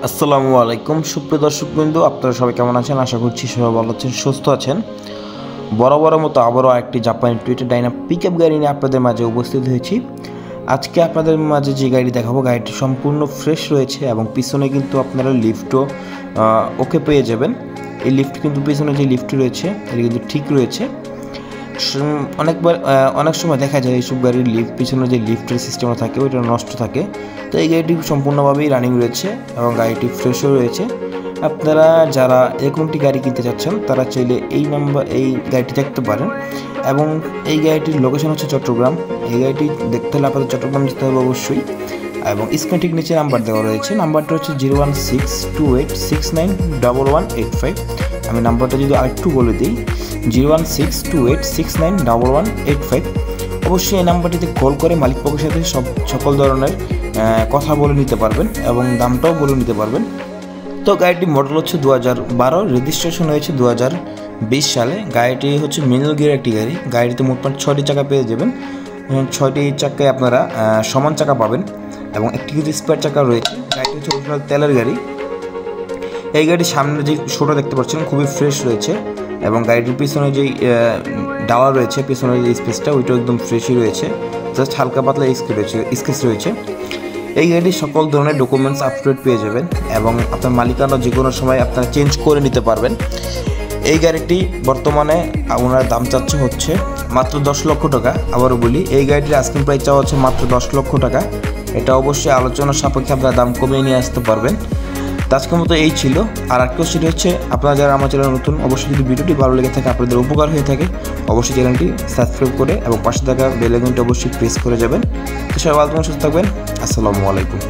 আসসালামু আলাইকুম সুপ্রিয় দর্শকবৃন্দ, আপনারা সবাই কেমন আছেন? আশা করছি সবাই ভালো আছেন, সুস্থ আছেন। বরাবরের মতো আবারও একটি জাপানি টুইটা ডাইনা পিকআপ গাড়ি নিয়ে আপনাদের মাঝে উপস্থিত হয়েছি। আজকে আপনাদের মাঝে যে গাড়ি দেখাবো, গাড়িটি সম্পূর্ণ ফ্রেশ রয়েছে এবং পিছনে কিন্তু আপনারা লিফটও ওকে পেয়ে যাবেন। এই লিফট কিন্তু পিছনে যে লিফট রয়েছে এটি কিন্তু ঠিক রয়েছে। অনেক সময় দেখা যায় এইসব গাড়ির পিছনে যে লিফটের সিস্টেমটা থাকে ওইটা নষ্ট থাকে। তো এই গাড়িটি সম্পূর্ণভাবেই রানিং রয়েছে এবং গাড়িটি ফ্রেশও রয়েছে। আপনারা যারা এরকম একটি গাড়ি কিনতে চাচ্ছেন তারা চাইলে এই গাড়িটি দেখতে পারেন। এবং এই গাড়িটির লোকেশন হচ্ছে চট্টগ্রাম। এই গাড়িটি দেখতে হলে আপনাদের চট্টগ্রাম যেতে হবে অবশ্যই। এবং স্ক্রিন ঠিক নিচে নাম্বার দেওয়া রয়েছে, নাম্বারটা হচ্ছে 01628691185। আমি নাম্বারটা যদি আরেকটু বলে দিই, 01628691185। অবশ্যই এই নাম্বারটিতে কল করে মালিক পক্ষের সাথে সকল ধরনের কথা বলে নিতে পারবেন এবং দামটাও বলে নিতে পারবেন। তো গাড়িটির মডেল হচ্ছে 2012, রেজিস্ট্রেশন হয়েছে 2020 সালে। গাড়িটি হচ্ছে ম্যানুয়াল গিয়ার একটি গাড়ি। গাড়িতে মোট 6টি চাকা পেয়ে যাবেন। 6টি চাকায় আপনারা সমান চাকা পাবেন এবং একটি কিছু স্পেয়ার চাকা রয়েছে। গাড়িটি হচ্ছে অরিজিনাল তেলের গাড়ি। এই গাড়ির সামনে যে শোটা দেখতে পাচ্ছেন খুবই ফ্রেশ রয়েছে এবং গাড়িটির পিছনে যেই ডালা রয়েছে, পিছনের যে স্পেসটা ওইটাও একদম ফ্রেশই রয়েছে। জাস্ট হালকা পাতলা স্কেচ রয়েছে। এই গাড়ির সকল ধরনের ডকুমেন্টস আপ টু ডেট পেয়ে যাবেন এবং আপনার মালিকানা যে কোনো সময় আপনারা চেঞ্জ করে নিতে পারবেন। এই গাড়িটি বর্তমানে ওনার দাম চাচ্ছে হচ্ছে মাত্র 10 লক্ষ টাকা। আবারও বলি, এই গাড়িটির আস্কিং প্রাইস চাওয়া হচ্ছে মাত্র 10 লক্ষ টাকা। এটা অবশ্যই আলোচনার সাপেক্ষে আপনারা দাম কমিয়ে নিয়ে আসতে পারবেন। তো আজকের মতো এই ছিল। আর একটা সেটি হচ্ছে, আপনারা যারা আমার চ্যানেল নতুন, অবশ্যই যদি ভিডিওটি ভালো লেগে থাকে, আপনাদের উপকার হয়ে থাকে, অবশ্যই চ্যানেলটি সাবস্ক্রাইব করে এবং পাশে থাকা বেল আইকনটি অবশ্যই প্রেস করে যাবেন। তো সবাই ভালো থাকবেন, সুস্থ থাকবেন। আসসালামু আলাইকুম।